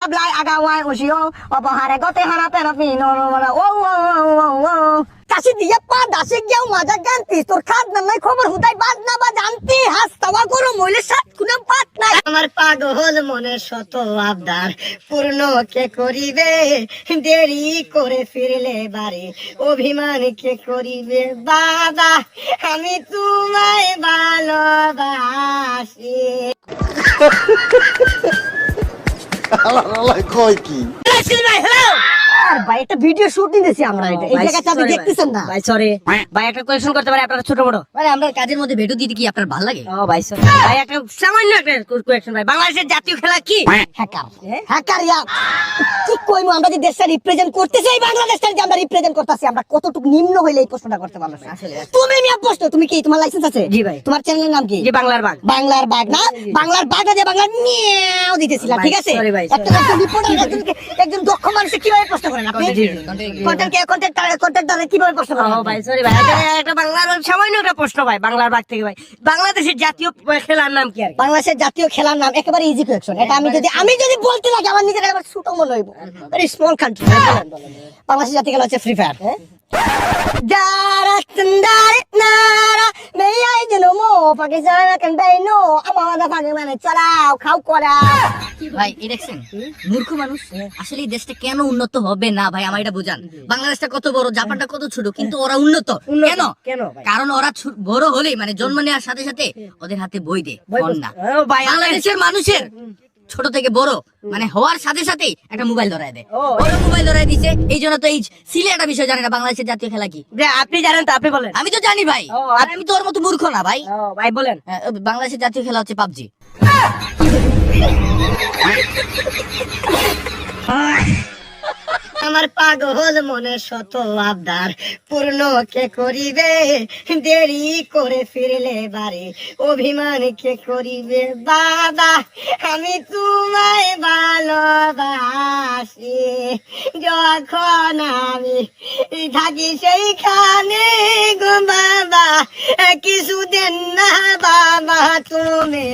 Blay agawai usio opahare gote harapin apino oh কাশি দিয়ে পা দাসে গিয়েও মাজা গান্তি তোর খাদ নাই খবর হুদাই বাদ না বা জানতি হাস তাওয়া করো মইলে সাত খুনা পাত নাই আমার পাগল মনে শত আবদার পূর্ণ কে করিবে দেরি করে ফিরলে বাড়ি অভিমান কে করিবে বাবা আমি তোমায় ভালোবাসি কয় কি ভাই একটা ভিডিও শুট নিতেছি আমরা এটা এই জায়গাটা আপনি দেখতেছেন না ভাই সরি ভাই একটা কোয়েশ্চন করতে পারি আপনারা ছোট বড় মানে আমরা কাজের মধ্যে ভিডিও দিতে কি আপনার ভালো লাগে ও ভাই সরি ভাই একটা সামান্য একটা কোয়েশ্চন ভাই বাংলাদেশের জাতীয় খেলা কি হ্যাকার হ্যাকার ইয়া কি কইমু আমরা যে দেশটা রিপ্রেজেন্ট করতেছি এই বাংলাদেশটা যে আমরা রিপ্রেজেন্ট করতেছি আমরা কতটুকু নিম্ন হইলে এই প্রশ্নটা করতে পারলো আসলে তুমি মিয়া প্রশ্ন তুমি কি তোমার লাইসেন্স আছে জি ভাই তোমার চ্যানেলের নাম কি জি বাংলার বাঘ বাংলার বাঘ না বাংলার বাঘা যে বাংলার মিয়াও দিতেছিলা ঠিক আছে sorry ভাই, একটা রিপোর্টার একজন দক্ষ মানুষ কিভাবে প্রশ্ন করেন আপনি কন্টেন্ট কিভাবে প্রশ্ন করেন ও ভাই সরি ভাই একটা বাংলার সামান্য একটা প্রশ্ন ভাই বাংলার বাঘ থেকে ভাই বাংলাদেশের জাতীয় খেলার নাম কি আর বাংলাদেশের জাতীয় খেলার নাম একেবারে ইজি কোয়েশ্চন এটা আমি যদি বলতে লাগে আমার নিজের একবার ছোট মনে হইব ভেরি স্মল কান্ট্রি বাংলাদেশের জাতীয় খেলা হচ্ছে ফ্রি ফায়ার ভাই এই দেখছেন মূর্খ মানুষ আসলে এই দেশটা কেন উন্নত হবে না ভাই আমার এটা বুঝান বাংলাদেশটা কত বড় জাপানটা কত ছোট কিন্তু ওরা উন্নত কেন কেন ভাই? কারণ ওরা বড় হলেই মানে জন্ম নেওয়ার সাথে সাথে ওদের হাতে বই দে ফোন না ও ভাই বাংলাদেশের মানুষের ছোট থেকে বড় মানে হওয়ার সাথে সাথেই একটা মোবাইল ধরায় দেয় ওরা মোবাইল ধরায় দিছে এই জন্য তো এই সিলে একটা বিষয় জানে না বাংলাদেশের জাতীয় খেলা কি যে আপনি জানেন তো আপনি বলেন আমি তো জানি ভাই আর আমি তো ওর মতো মূর্খ না ভাই ও ভাই বলেন বাংলাদেশের জাতীয় খেলা হচ্ছে পাবজি আমার পাগল মনে শত আবদার পূর্ণ কে করিবে দেরি করে ফিরলে বাড়ি অভিমান কে করিবে বাবা আমি তোমায় ভালোবাসি যখন আমি থাকি সেইখানে গো বাবা কিছু দেন না বাবা তুমি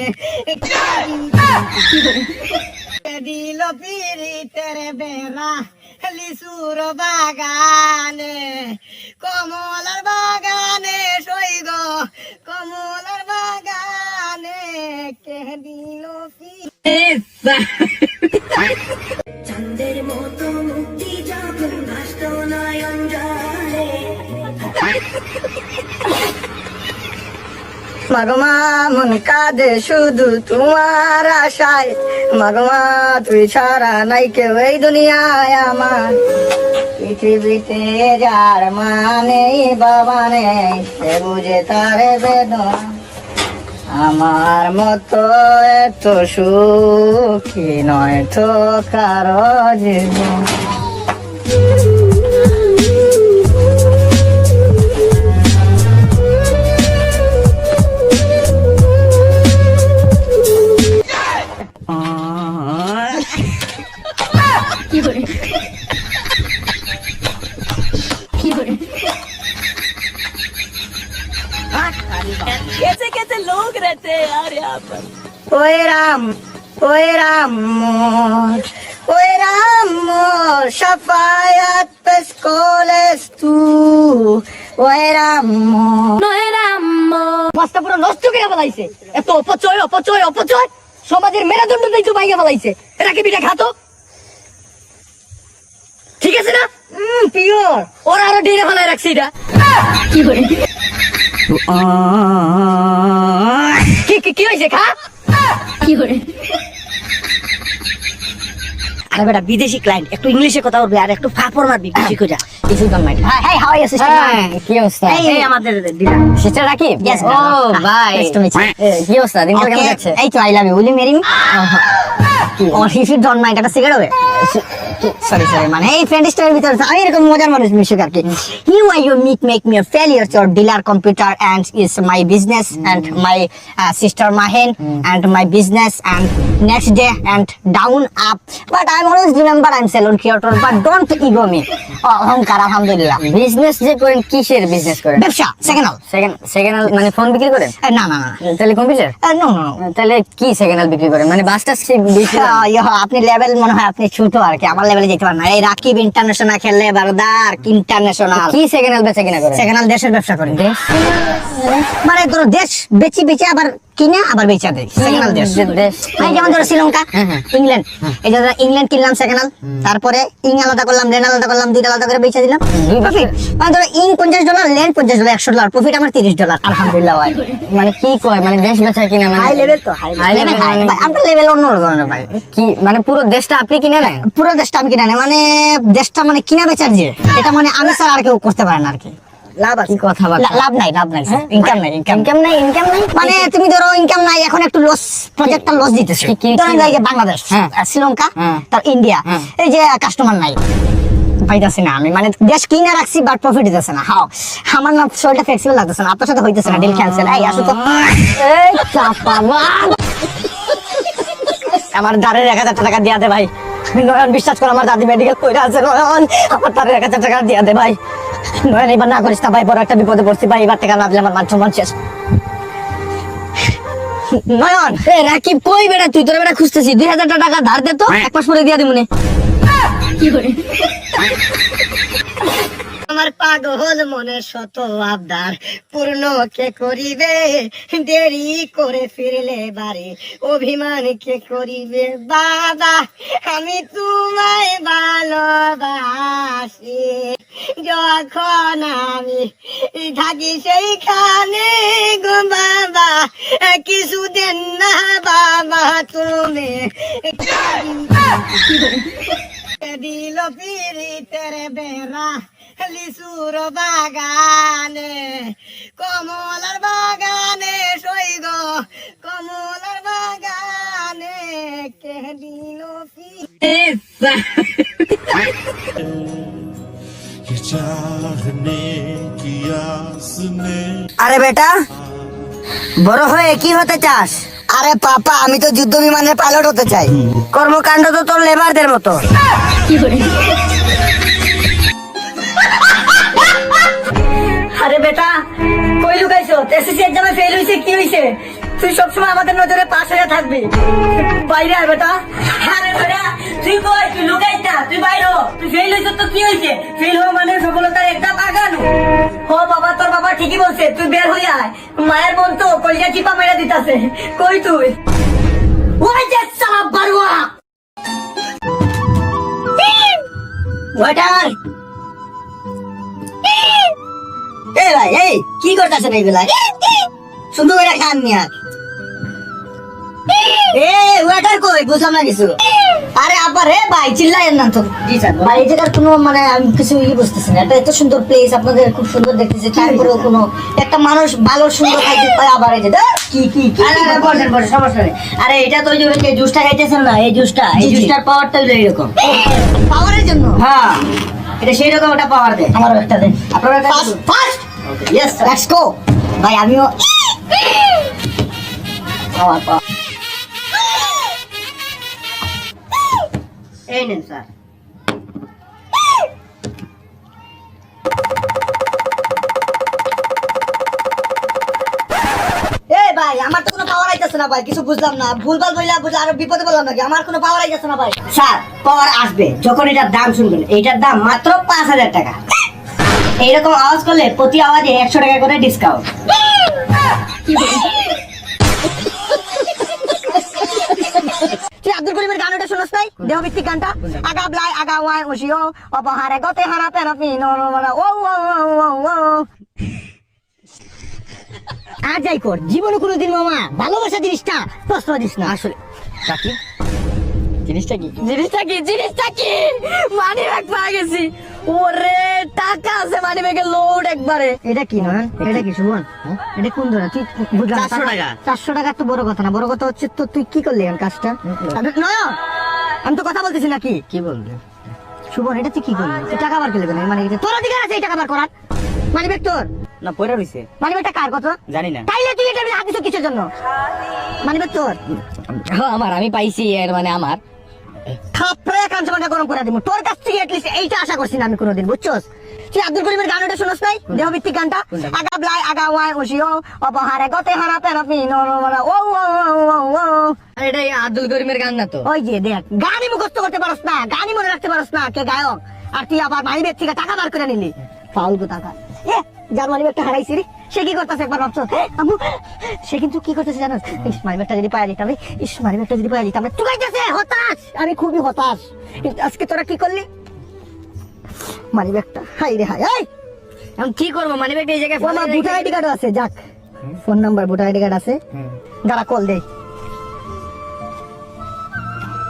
দিল পিরিতের বেড়া লিচুর বাগানে কমলার বাগানে সইগ কমলার বাগানে কে দিল চাঁদের মতো মুক্তি যখন ভাসত নয়ন জলে মাগমা মন কাঁদে শুধু তোমার আশায় মাগমা তুই ছাড়া নাই কেউ এই দুনিয়ায় আমার পৃথিবীতে যার মানে বাবা নেই সে বুঝে তার বেদনা আমার মতো এত সুখী নয় তো কারো জীবন कैसे कैसे लोग रहते हैं यार यहाँ पर ওই রাম মোর শাফায়াত পেশ কলেস তু ওই রাম মাস্টার পুরো নষ্ট করে ফেলাইছে এত অপচয় সমাজের মেরুদণ্ড দিয়েছো ভাইয়া ফেলাইছে এটা কি পিঠা খাতো ঠিক আছে না পিওর ওরা আরো ডেরে ফেলায় রাখছে এটা কি হয়েছে খা আরে বেটা বিদেশি ক্লায়েন্ট একটু ইংলিশে কথা বলবি আর একটু ফাপড় মারবি বেশি করে This is on my hi how are you sister কি অবস্থা এই আমাদের ডিলার সিস্টার রাকিব Yes, ও ভাই Nice to meet you. কি অবস্থা দিনকাল কেমন যাচ্ছে এই তো I love you will you marry me ও ইফ ইউ ডোন্ট মাইন্ড একটা সিগারেট হবে সরি মানে এই ফ্রেন্ড স্টোরের ভিতরে আমি এরকম মজার মানুষ মিশুক আর কি he why you make me a failure or dealer computer and is my business and my sister Mahen and my business and next day and down up but I always remember I am salon creator but don't ego me অহংকার আলহামদুলিল্লাহ business যে করেন কিসের business করেন? ব্যবসা second second hand মানে phone বিক্রি করেন? না না না তাহলে কম্পিউটার? নো নো তাহলে কি সেকেন্ড হ্যান্ড বিক্রি করেন? মানে বাসটা বিক্রি আপনি লেভেল মনে হয় আপনি ছোট আর কি আমার লেভেলে যেতে পারেন না এই রাকিব ইন্টারন্যাশনাল খেললে বারদার ইন্টারন্যাশনাল কি সেকেন্ড হ্যান্ড বেচা কিনা করেন? সেকেন্ড হ্যান্ড দেশের ব্যবসা করেন মানে ধরো দেশ বেচি বেচে আবার কিনে আবার বেচা দেয় সেকেন্ড হ্যান্ড দেশ এই যেমন ধরো শ্রীলঙ্কা ইংল্যান্ড এই যে ইংল্যান্ড কিনলাম সেকেন্ড হ্যান্ড তারপরে ইং আলাদা করলাম লেন আলাদা করলাম দুইটা আলাদা করে বেচে দিলাম প্রফিট মানে ধরো ইং $50 লেন $50 $100 প্রফিট আমার $30 আলহামদুলিল্লাহ ভাই মানে কি কয় মানে দেশ বেচা কিনা মানে হাই লেভেল তো হাই লেভেল আমরা লেভেল অন্য ধরনের ভাই কি মানে পুরো দেশটা আপনি কিনে নেন? পুরো দেশটা আমি কিনা নেই মানে দেশটা মানে কিনা বেচার যে এটা মানে আমি স্যার আর কেউ করতে পারে না আর কি লাভ আছে কি কথা বলা লাভ নাই ইনকাম নাই ইনকাম নাই মানে তুমি ধরো ইনকাম নাই এখন একটু লস প্রজেক্টটা লস দিতেছে ধরেন এই যে বাংলাদেশ শ্রীলঙ্কা তার ইন্ডিয়া এই যে কাস্টমার নাই পাইতাছি না আমি মানে দেশ কিনে রাখছি বাট প্রফিট দিতেছে না হাও আমার না শরীরটা ফ্লেক্সিবল লাগতেছে না আপনার সাথে হইতেছে না ডিল ক্যান্সেল এই আসো তো এই চাপা আমার দাঁড়ের 1000 টাকা দিয়া দে ভাই নয়ন বিশ্বাস কর আমার দাদি মেডিকেল কইরা আছে নয়ন আমার দাঁড়ের 1000 টাকা দিয়া দে ভাই নয়ন এবার না করিস না ভাই বড় একটা বিপদে পড়ছি ভাই এবার টাকা না দিলে আমার মান সম্মান শেষ নয়ন এ রাকিব কই বেটা তুই তোর বেটা খুঁজতেছি 2000 টাকা ধার দে তো এক মাস পরে দিয়া দিমুনে কি করে আমার পাগল মনে শত আবদার পূর্ণ কে করিবে দেরি করে ফিরলে বাড়ি অভিমান কে করিবে বাবা আমি তোমায় ভালোবাসি যখন আমি থাকি সেইখানে গো বাবা কিছু দেন না বাবা তুমি দিল পিরিতের বেড়া লিচুর বাগানে কমলার বাগানে সইগ কমলার বাগানে কে দিল আরে বেটা বড় হয়ে কি হতে চাস? আরে পাপা আমি তো যুদ্ধ বিমানের পাইলট হতে চাই কর্মকাণ্ড তো তোর লেবারদের মতো আরে বেটা কই লুকাইছো এসএসসি এক্সামে ফেল হইছে কি হইছে তুই সবসময় আমাদের নজরে পাশ হয়ে থাকবি বাইরে আয় বেটা আরে বেটা তুই কই তুই লুকাইস না তুই বাইরে হ। তুই ফেল হইছ তো কি হইছে? ফেল হওয়া মানে সফলতার একটা বাগান। ও বাবা তোর বাবা ঠিকই বলছে তুই বের হই আয় মায়ের মন তো কলিজা চিপা মেরে দিতাছে কই তুই ওই যে সালা বারুয়া ওয়াটার এই ভাই এই কি করতেছেন এই বেলায় সুন্দর করে খান নিয়া এ ওয়াটার কই বুঝলাম না কিছু আরে আব্বা রে ভাই চিল্লায়েন না তো জি স্যার ভাই এই জায়গার কোনো মানে আমি কিছু বুঝতেছি না এটা এত সুন্দর প্লেস আপনাদের খুব সুন্দর দেখতেছি তারপরেও কোনো একটা মানুষ ভালো সুন্দর খাইতে পায় আবার এই যে কি কি কি আরে আরে বসেন বসেন সমস্যা নেই। আরে এটা তো ওই যে জুসটা খাইতেছেন না এই জি, জি। জুসটার পাওয়ারটা হলো এরকম। পাওয়ারের জন্য হ্যাঁ এটা সেই রকম একটা পাওয়ার দেয়। আমারও একটা দেন আপনারা ফার্স্ট ইয়েস লেটস গো ভাই আমিও পাওয়ার পাওয়ার এই নেন স্যার এই ভাই আমার তো কোনো পাওয়ার আইতাছে না ভাই কিছু বুঝলাম না ভুলভাল বইলা বুঝলা আরো বিপদে বললাম নাকি আমার কোনো পাওয়ার আইতাছে না ভাই স্যার পাওয়ার আসবে যখন এটার দাম শুনবেন এইটার দাম মাত্র 5000 টাকা এইরকম আওয়াজ করলে প্রতি আওয়াজে 100 টাকা করে ডিসকাউন্ট তুই আব্দুল করিমের গান ওটা শুনছ নাই দেহভিত্তিক গানটা আগা ব্লাই আগা ওয়াই ওশিও অপহারে গতে হারা পেরাপি নো নো মানে ও ও ও ও আর যাই কর জীবনে কোনোদিন মামা ভালোবাসা জিনিসটা প্রশ্ন দিস না আসলে রাকিব জিনিসটা কি? জিনিসটা কি মানি ব্যাগ পাই গেছি ওরে টাকা আছে মানি ব্যাগে লোড একবারে এটা কি নয় এটা কি সুমন এটা কোন ধরা তুই বুঝলাম 400 টাকা। 400 টাকা তো বড় কথা না বড় কথা হচ্ছে তো তুই কি করলি এখন কাজটা নয় আমি তো কথা বলতেছি নাকি? কি বলবে? সুবন, এটা তুই কি করলি? তুই টাকা বার করলে মানে তোর অধিকার আছে এই টাকা বার করার। মানিব্যাগ তোর? না, পয়রা রইছে। মানিব্যাগটা কার কত? জানি না। তাইলে তুই এটা হাত দিছ কিসের জন্য? মানিব্যাগ তোর? আমার, আমি পাইছি, এর মানে আমার। থাপড়ে কাঞ্চমাটা গরম করে দিব। তোর কাছ থেকে এটলিস্ট এইটা আশা করছি না আমি কোনোদিন, বুঝছস? তুই আব্দুল করিমের গান ওটা শুনস নাই? দেহভিত্তিক গানটা? আগা ব্লাই আগা ওয়াই ওশিও অপহারে গতে হারা পেরাপি নরমালা ও ও ও ও। আরে এটা আব্দুল করিমের গান না তো? ওই যে দেখ, গানই মুখস্থ করতে পারস না, গানই মনে রাখতে পারস না কে গায়ক, আর তুই আবার মানিব্যাগ থেকে টাকা বার করে নিলি। ফাউল গো টাকা। এ যার মানিব্যাগটা হারাইছি রে, সে কি করতেছে একবার ভাবছো? আম্মু, সে কিন্তু কি করতেছে জানোস? ইস, মানিব্যাগটা যদি পাওয়া যেতাম রে, ইস, মানিব্যাগটা যদি পাওয়া যেতাম রে। তুই গাইতেছে হতাশ, আমি খুবই হতাশ। আজকে তোরা কি করলি? মানিব্যাগটা হাই রে হাই। এই আমি কি করবো? মানে ব্যাগটা এই জায়গায় আমার ভোটার আইডি কার্ড আছে, যাক phone number voter ID card আছে, দাঁড়া কল দে।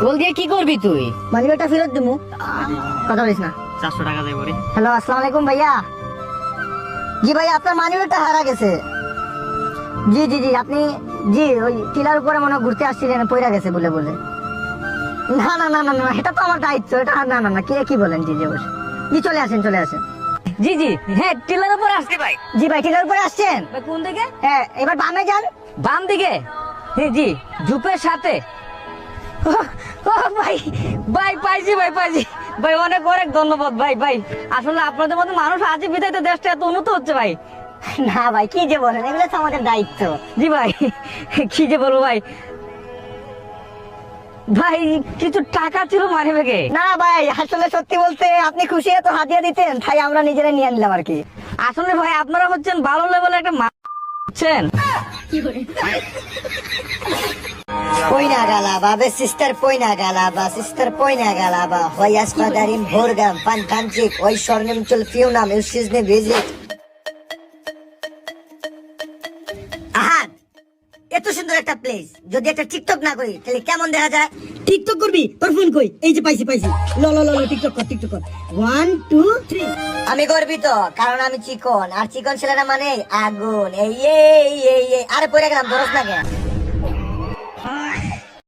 কল দিয়ে কি করবি তুই? মানিব্যাগটা ফেরত দিমু, কথা বলিস না। 400 টাকা দেবো রে। হ্যালো, আসসালামু আলাইকুম ভাইয়া। জি ভাই, আপনার মানিব্যাগটা হারা গেছে। জি জি জি, আপনি জি ওই টিলার উপরে মনে হয় ঘুরতে আসছিলেন, পয়রা গেছে বলে বলে। না না না না না, এটা তো আমার দায়িত্ব, এটা না না না, কে কি বলেন? জি জি অবশ্যই, জি চলে আসেন চলে আসেন। জি জি, হ্যাঁ, টিলার উপর আসছি ভাই। জি ভাই, টিলার উপরে আসছেন? কোন দিকে? হ্যাঁ, এবার বামে যান। বাম দিকে? হ্যাঁ জি, জুপের সাথে। ও ভাই, ভাই পাইছি, ভাই পাইছি ভাই, অনেক অনেক ধন্যবাদ ভাই। ভাই আসলে আপনাদের মতো মানুষ আছে বিধায় তো দেশটা এত উন্নত হচ্ছে ভাই। না ভাই, কি যে বলেন, এগুলো তো আমাদের দায়িত্ব। জি ভাই, কি যে বলবো ভাই। ভাই কিছু টাকা ছিল মানি ব্যাগে। না ভাই, আসলে সত্যি বলতে আপনি খুশি এত হাতিয়ে দিতেন, তাই আমরা নিজেরা নিয়ে নিলাম আর কি। আসলে ভাই আপনারা হচ্ছেন ভালো লেভেলের একটা হচ্ছেন। Poina galaba, be sister poina galaba, sister poina galaba. Hoyas padarim borgam, pantanchik, oy shornim chul fiunam, usizne visit. আহাত, এত সুন্দর একটা প্লেস, যদি একটা টিকটক না করি তাহলে কেমন দেখা যায়? টিকটক করবি? তোর ফোন কই? এই যে পাইছি পাইছি, ল ল ল ল, টিকটক কর টিকটক কর। 1 2 3। আমি গর্বিত, কারণ আমি চিকন, আর চিকন ছেলেরা মানে আগুন। এই এই এই এই, আরে পড়ে গেলাম, ধরস না কেন?